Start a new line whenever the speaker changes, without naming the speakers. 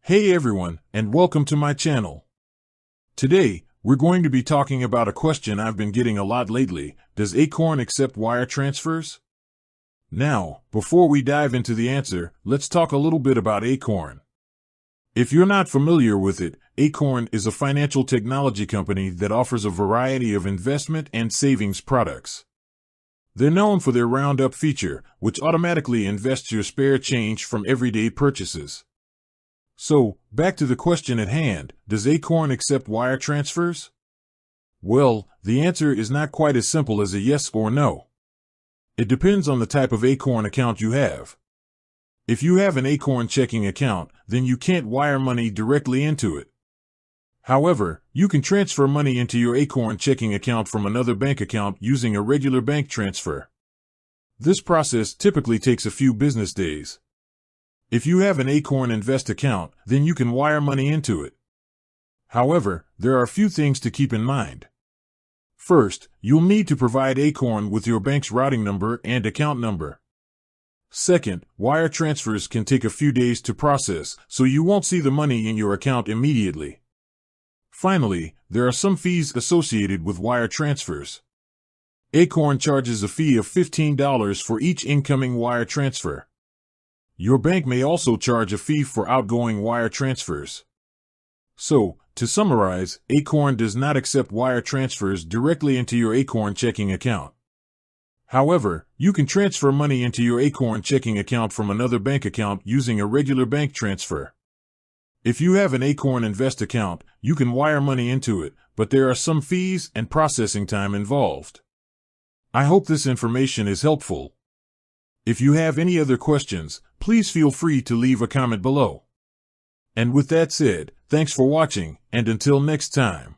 Hey everyone, and welcome to my channel. Today, we're going to be talking about a question I've been getting a lot lately. Does Acorn accept wire transfers? Now, before we dive into the answer, let's talk a little bit about Acorn. If you're not familiar with it, Acorn is a financial technology company that offers a variety of investment and savings products. They're known for their roundup feature, which automatically invests your spare change from everyday purchases. So, back to the question at hand, does Acorn accept wire transfers? Well, the answer is not quite as simple as a yes or no. It depends on the type of Acorn account you have. If you have an Acorn checking account, then you can't wire money directly into it. However, you can transfer money into your Acorn checking account from another bank account using a regular bank transfer. This process typically takes a few business days. If you have an Acorn Invest account, then you can wire money into it. However, there are a few things to keep in mind. First, you'll need to provide Acorn with your bank's routing number and account number. Second, wire transfers can take a few days to process, so you won't see the money in your account immediately. Finally, there are some fees associated with wire transfers. Acorn charges a fee of $15 for each incoming wire transfer. Your bank may also charge a fee for outgoing wire transfers. So, to summarize, Acorn does not accept wire transfers directly into your Acorn checking account. However, you can transfer money into your Acorn checking account from another bank account using a regular bank transfer. If you have an Acorn Invest account, you can wire money into it, but there are some fees and processing time involved. I hope this information is helpful. If you have any other questions, please feel free to leave a comment below. And with that said, thanks for watching, and until next time.